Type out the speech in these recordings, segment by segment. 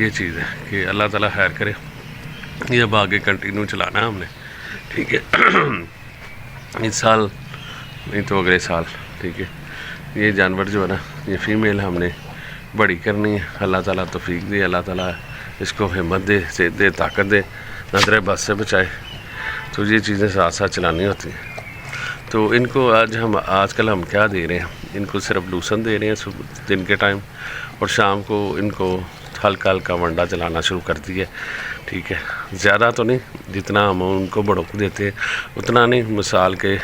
یہ چیز ہے کہ اللہ تعالیٰ خیر کرے. یہ اب آگے کنٹینیو چلانا ہے ہم نے, ٹھیک ہے, اس سال نہیں تو اگلے سال, ٹھیک ہے. یہ جانور جو ہے نا, یہ فیمیل ہم نے بڑی کرنی ہے. اللہ تعالیٰ توفیق دے, اللہ تعالیٰ اس کو ہمت دے, طاقت دے, نظر بد سے بچائے. تو یہ چیزیں ساتھ ساتھ چلانی ہوتی ہیں. تو ان کو آج کل ہم کیا دے رہے ہیں, ان کو صرف لوسن دے رہے ہیں صبح دن کے ٹائم, اور شام کو ان کو ہلکا ہلکا ونڈا چلانا شروع کر دیا, ٹھیک ہے. زیادہ تو نہیں, جتنا ہم ان کو بڑوں کو دیتے ہیں اتنا نہیں, مثال کے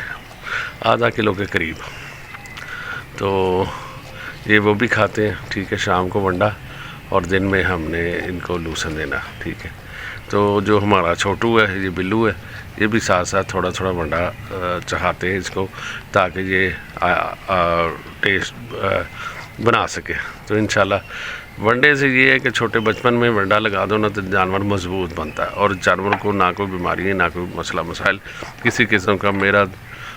آدھا کلو کے قریب. تو یہ وہ بھی کھاتے ہیں, ٹھیک ہے, شام کو ونڈا, اور دن میں ہم نے ان کو لوسن دینا, ٹھیک ہے. تو جو ہمارا چھوٹو ہے, یہ بلو ہے, یہ بھی ساتھ ساتھ تھوڑا تھوڑا ونڈا چڑھاتے ہیں اس کو, تاکہ یہ ٹیسٹ بنا سکے. تو انشاءاللہ ونڈے سے یہ ہے کہ چھوٹے بچپن میں ونڈا لگا دو نا, تو جانور مضبوط بنتا ہے, اور جانور کو نہ کوئی بیماری ہے, نہ کوئی مسئلہ مسائل کسی قسم کا. میرا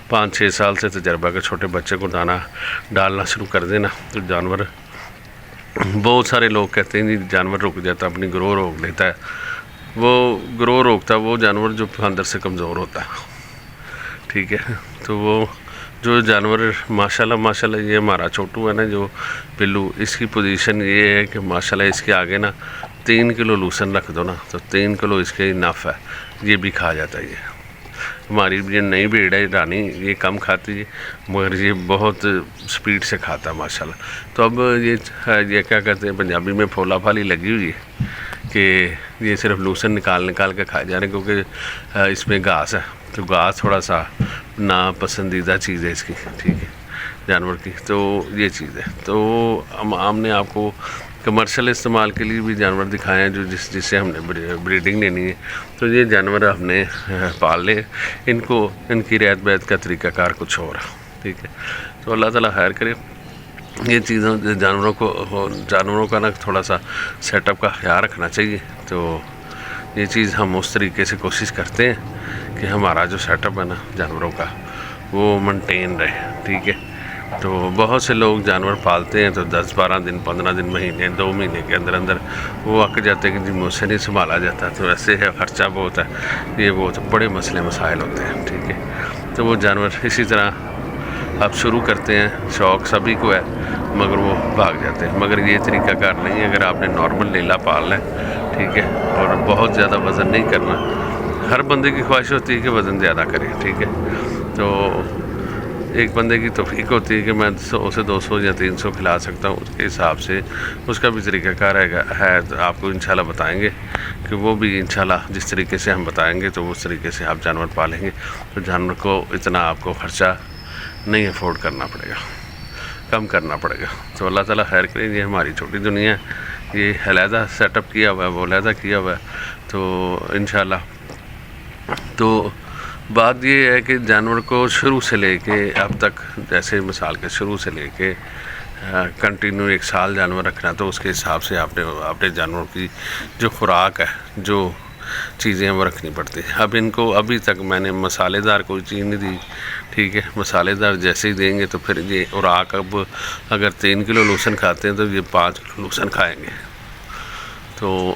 5-6 سال سے تجربہ کہ چھوٹے بچے کو دانا ڈالنا شروع کر دینا تو جانور, بہت سارے لوگ کہتے ہیں جی جانور رک جاتا, اپنی گروہ روک لیتا ہے. وہ گروہ روکتا ہے وہ جانور جو اندر سے کمزور ہوتا ہے, ٹھیک ہے. تو وہ جو جانور ماشاءاللہ یہ ہمارا چھوٹو ہے نا, جو بلو, اس کی پوزیشن یہ ہے کہ ماشاءاللہ اس کے آگے نا 3 کلو لوسن رکھ دو نا, تو 3 کلو اس کے نف ہے, یہ بھی کھا جاتا ہے. یہ ہماری یہ نئی بھیڑ ہے رانی, یہ کم کھاتی ہے مگر یہ بہت سپیڈ سے کھاتا ہے ماشاءاللہ. تو اب یہ کیا کہتے ہیں پنجابی میں پھولا پھالی لگی ہوئی ہے کہ یہ صرف لوسن نکال کے کھائے جا رہے ہیں, کیونکہ اس میں گھاس ہے. تو گھاس تھوڑا سا ناپسندیدہ چیز ہے اس کی, ٹھیک ہے, جانور کی. تو یہ چیز ہے. تو ہم نے آپ کو کمرشل استعمال کے لیے بھی جانور دکھائے ہیں جو جس سے ہم نے بریڈنگ لینی ہے. تو یہ جانور ہم نے پال لے, ان کی رعایت بیت کا طریقہ کار کچھ اور ہے, ٹھیک ہے. تو اللہ تعالیٰ خیر کرے. یہ چیزوں جانوروں کا نا تھوڑا سا سیٹ اپ کا خیال رکھنا چاہیے. تو یہ چیز ہم اس طریقے سے کوشش کرتے ہیں کہ ہمارا جو سیٹ اپ ہے نا جانوروں کا وہ مینٹین رہے, ٹھیک ہے. تو بہت سے لوگ جانور پالتے ہیں تو 10-12 دن 15 دن مہینے 2 مہینے کے اندر وہ اک جاتے ہیں کہ جی مجھ سے نہیں سنبھالا جاتا. تو ایسے ہے, خرچہ بہت ہے, یہ بہت بڑے مسئلے مسائل ہوتے ہیں, ٹھیک ہے. تو وہ جانور اسی طرح آپ شروع کرتے ہیں, شوق سبھی کو ہے مگر وہ بھاگ جاتے ہیں. مگر یہ طریقہ کار نہیں ہے. اگر آپ نے نارمل لیلا پالنا ہے, ٹھیک ہے, اور بہت زیادہ وزن نہیں کرنا. ہر بندے کی خواہش ہوتی ہے کہ وزن زیادہ کرے, ٹھیک ہے. تو ایک بندے کی توفیق ہوتی ہے کہ میں 100 سے 200 یا 300 کھلا سکتا ہوں, اس کے حساب سے اس کا بھی طریقہ کار ہے. تو آپ کو انشاءاللہ بتائیں گے کہ وہ بھی انشاءاللہ جس طریقے سے ہم بتائیں گے تو اس طریقے سے آپ جانور پالیں گے تو جانور کو اتنا آپ کو خرچہ نہیں افورڈ کرنا پڑے گا, کم کرنا پڑے گا. تو اللہ تعالیٰ خیر کرے. یہ ہماری چھوٹی دنیا ہے, یہ علیحدہ سیٹ اپ کیا ہوا ہے, وہ علیحدہ کیا ہوا ہے. تو انشاءاللہ تو بات یہ ہے کہ جانور کو شروع سے لے کے اب تک, جیسے مثال کے شروع سے لے کے کنٹینیو 1 سال جانور رکھنا, تو اس کے حساب سے آپ نے اپنے جانور کی جو خوراک ہے, جو چیزیں وہ رکھنی پڑتی ہیں. اب ان کو ابھی تک میں نے مسالے دار کوئی چیز نہیں دی, ٹھیک ہے. مسالے دار جیسے ہی دیں گے تو پھر یہ خوراک, اب اگر 3 کلو لوسن کھاتے ہیں تو یہ 5 کلو لوسن کھائیں گے. تو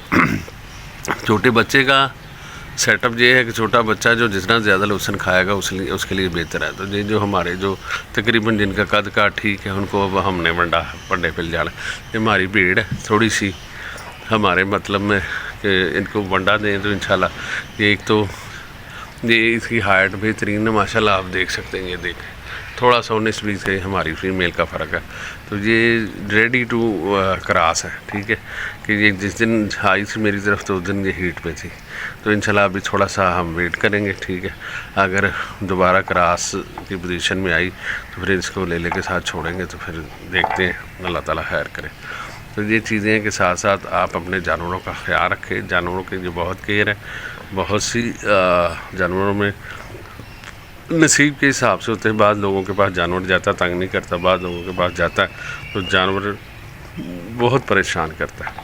چھوٹے بچے کا سیٹ اپ یہ ہے کہ چھوٹا بچہ جو جتنا زیادہ لوسن کھائے گا اس کے لیے بہتر ہے. تو یہ جو ہمارے جو تقریباً جن کا قد کا ٹھیک ہے, ان کو اب ہم نے ونڈے پہ جانا. یہ ہماری بھیڑ ہے تھوڑی سی, ہمارے مطلب میں کہ ان کو ونڈا دیں تو انشاءاللہ یہ ایک تو یہ اس کی ہائٹ بہترین ہے ماشاءاللہ, آپ دیکھ سکتے ہیں. یہ دیکھیں تھوڑا سا 19-20 سے ہماری فیمیل کا فرق ہے. تو یہ ریڈی ٹو کراس ہے, ٹھیک ہے. کہ یہ جس دن آئی تھی میری طرف تو اس دن یہ ہیٹ پہ تھی. تو انشاءاللہ ابھی تھوڑا سا ہم ویٹ کریں گے, ٹھیک ہے. اگر دوبارہ کراس کی پوزیشن میں آئی تو پھر اس کو لیلے کے ساتھ چھوڑیں گے. تو پھر دیکھتے ہیں, اللہ تعالیٰ خیر کرے. تو یہ چیزیں ہیں کہ ساتھ ساتھ آپ اپنے جانوروں کا خیال رکھیں. جانوروں کی جو بہت کیئر ہے, بہت سی جانوروں میں نصیب کے حساب سے ہوتے ہیں. بعض لوگوں کے پاس جانور جاتا ہے تنگ نہیں کرتا, بعض لوگوں کے پاس جاتا ہے تو جانور بہت پریشان کرتا ہے.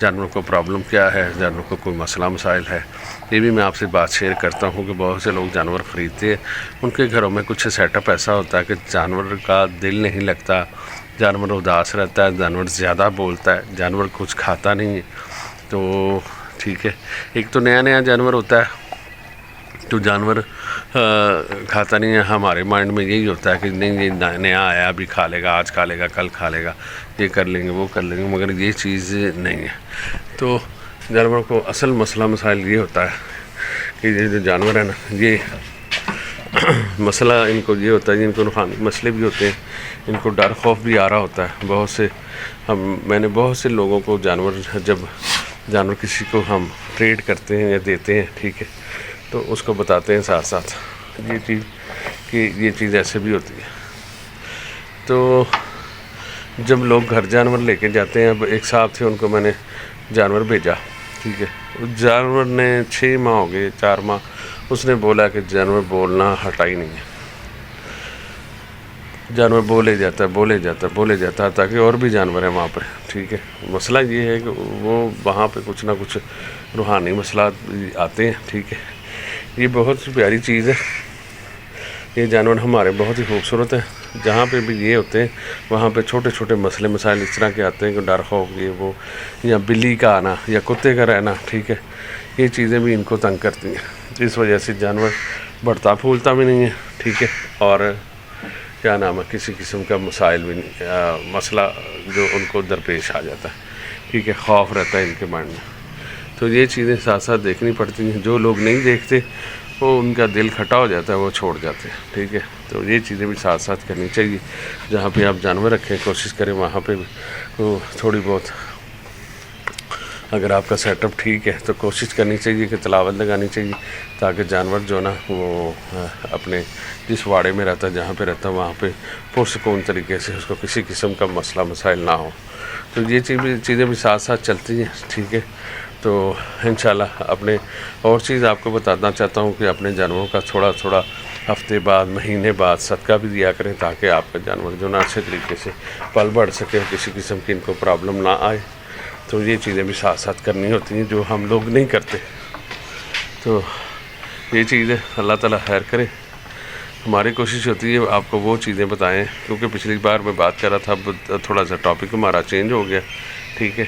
جانور کو پرابلم کیا ہے، جانور کو کوئی مسئلہ مسائل ہے۔ یہ بھی میں آپ سے بات شیئر کرتا ہوں کہ بہت سے لوگ جانور خریدتے ہیں، ان کے گھروں میں کچھ سیٹ اپ ایسا ہوتا ہے کہ جانور کا دل نہیں لگتا، جانور اداس رہتا ہے، جانور زیادہ بولتا ہے، جانور کچھ کھاتا نہیں ہے۔ تو ٹھیک ہے، ایک تو نیا نیا جانور ہوتا ہے تو جانور کھاتا نہیں ہے، ہمارے مائنڈ میں یہی ہوتا ہے کہ نہیں یہ نیا آیا، ابھی کھا لے گا، آج کھا لے گا، کل کھا لے گا، یہ کر لیں گے، وہ کر لیں گے، مگر یہ چیز نہیں ہے۔ تو جانور کو اصل مسئلہ مسائل یہ ہوتا ہے کہ یہ جو جانور ہے نا، یہ مسئلہ ان کو یہ ہوتا ہے، ان کو روحانی مسئلے بھی ہوتے ہیں، ان کو ڈر خوف بھی آ رہا ہوتا ہے۔ بہت سے میں نے بہت سے لوگوں کو جب جانور کسی کو ہم ٹریڈ کرتے ہیں یا دیتے ہیں، ٹھیک ہے، تو اس کو بتاتے ہیں ساتھ ساتھ یہ چیز کہ یہ چیز ایسے بھی ہوتی ہے۔ تو جب لوگ گھر جانور لے کے جاتے ہیں، اب ایک صاحب تھے، ان کو میں نے جانور بھیجا، ٹھیک ہے، اس جانور نے 6 ماہ ہو گئے، 4 ماہ، اس نے بولا کہ جانور بولنا ہٹا ہی نہیں ہے، جانور بولے جاتا ہے تاکہ اور بھی جانور ہیں وہاں پہ، ٹھیک ہے۔ مسئلہ یہ ہے کہ وہ وہاں پہ کچھ نہ کچھ روحانی مسئلات آتے ہیں، ٹھیک ہے۔ یہ بہت پیاری چیز ہے، یہ جانور ہمارے بہت ہی خوبصورت ہیں۔ جہاں پہ بھی یہ ہوتے ہیں وہاں پہ چھوٹے چھوٹے مسئلے مسائل اس طرح کے آتے ہیں کہ ڈر خوف یہ وہ، یا بلی کا آنا یا کتے کا رہنا، ٹھیک ہے، یہ چیزیں بھی ان کو تنگ کرتی ہیں۔ اس وجہ سے جانور بڑھتا پھولتا بھی نہیں ہے، ٹھیک ہے، اور کیا نام ہے، کسی قسم کا مسائل بھی نہیں، مسئلہ جو ان کو درپیش آ جاتا ہے، ٹھیک ہے، خوف رہتا ہے ان کے مائنڈ میں۔ تو یہ چیزیں ساتھ ساتھ دیکھنی پڑتی ہیں۔ جو لوگ نہیں دیکھتے وہ ان کا دل کھٹا ہو جاتا ہے، وہ چھوڑ جاتے ہیں، ٹھیک ہے۔ تو یہ چیزیں بھی ساتھ ساتھ کرنی چاہیے۔ جہاں پہ آپ جانور رکھیں کوشش کریں وہاں پہ تھوڑی بہت، اگر آپ کا سیٹ اپ ٹھیک ہے تو کوشش کرنی چاہیے کہ تلاوت لگانی چاہیے، تاکہ جانور جو نا وہ اپنے جس واڑے میں رہتا ہے، جہاں پہ رہتا ہے، وہاں پہ پرسکون طریقے سے اس کو کسی قسم کا مسئلہ مسائل نہ ہو۔ تو یہ چیزیں بھی ساتھ ساتھ چلتی ہیں، ٹھیک ہے۔ تو انشاءاللہ اپنے اور چیز آپ کو بتانا چاہتا ہوں کہ اپنے جانوروں کا تھوڑا تھوڑا ہفتے بعد، مہینے بعد صدقہ بھی دیا کریں، تاکہ آپ کا جانور جو نا اچھے طریقے سے پل بڑھ سکے، کسی قسم کی ان کو پرابلم نہ آئے۔ تو یہ چیزیں بھی ساتھ ساتھ کرنی ہوتی ہیں جو ہم لوگ نہیں کرتے۔ تو یہ چیز ہے، اللہ تعالیٰ خیر کرے۔ ہماری کوشش ہوتی ہے آپ کو وہ چیزیں بتائیں، کیونکہ پچھلی بار میں بات کر رہا تھا، اب تھوڑا سا ٹاپک ہمارا چینج ہو گیا، ٹھیک ہے۔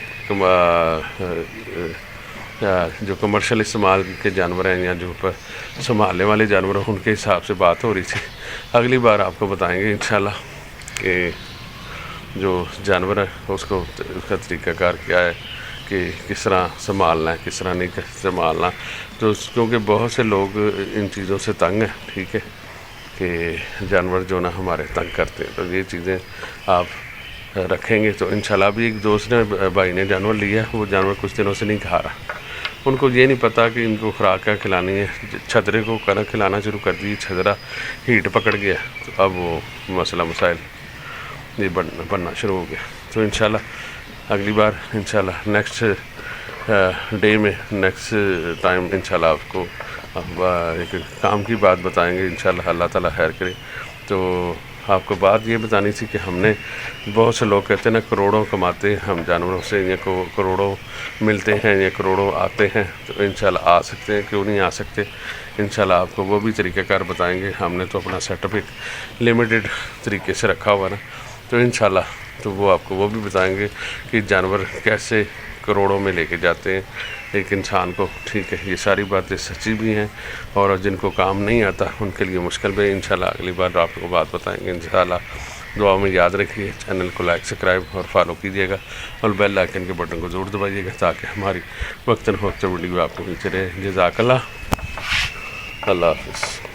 جو کمرشل استعمال کے جانور ہیں یا جو سنبھالنے والے جانور ہیں، ان کے حساب سے بات ہو رہی تھی۔ اگلی بار آپ کو بتائیں گے انشاءاللہ کہ جو جانور ہے اس کا طریقہ کار کیا ہے، کہ کس طرح سنبھالنا ہے، کس طرح نہیں سنبھالنا۔ تو کیونکہ بہت سے لوگ ان چیزوں سے تنگ ہیں، ٹھیک ہے، کہ جانور جو نا ہمارے تنگ کرتے ہیں۔ تو یہ چیزیں آپ رکھیں گے تو انشاءاللہ۔ ابھی ایک دوست نے بھائی نے جانور لیا، وہ جانور کچھ دنوں سے نہیں کھا رہا، ان کو یہ نہیں پتہ کہ ان کو خوراک کیا کھلانی ہے۔ چھدرے کو کھلانا شروع کر دی، چھدرا ہیٹ پکڑ گیا، تو اب وہ مسئلہ مسائل یہ بننا شروع ہو گیا۔ تو انشاءاللہ اگلی بار انشاءاللہ نیکسٹ ڈے میں، نیکسٹ ٹائم انشاءاللہ آپ کو ایک کام کی بات بتائیں گے انشاءاللہ، اللہ تعالیٰ خیر کرے۔ تو آپ کو بات یہ بتانی تھی کہ ہم نے، بہت سے لوگ کہتے ہیں نا کروڑوں کماتے ہیں ہم جانوروں سے، یا کروڑوں ملتے ہیں یا کروڑوں آتے ہیں، تو انشاءاللہ آ سکتے ہیں، کیوں نہیں آ سکتے۔ انشاءاللہ آپ کو وہ بھی طریقہ کار بتائیں گے۔ ہم نے تو اپنا سیٹ اپ ایک لمیٹڈ طریقے سے رکھا ہوا نا، تو انشاءاللہ تو وہ آپ کو وہ بھی بتائیں گے کہ جانور کیسے کروڑوں میں لے کے جاتے ہیں ایک انسان کو، ٹھیک ہے۔ یہ ساری باتیں سچی بھی ہیں، اور جن کو کام نہیں آتا ان کے لیے مشکل بھی۔ انشاءاللہ اگلی بار آپ کو بات بتائیں گے انشاءاللہ۔ دعا میں یاد رکھیے، چینل کو لائک سبسکرائب اور فالو کیجیے گا، اور بیل آئکن کے بٹن کو ضرور دبائیے گا، تاکہ ہماری وقتاً فوقتاً ویڈیو آپ کو ملتی رہے۔ جزاک اللہ، اللہ حافظ۔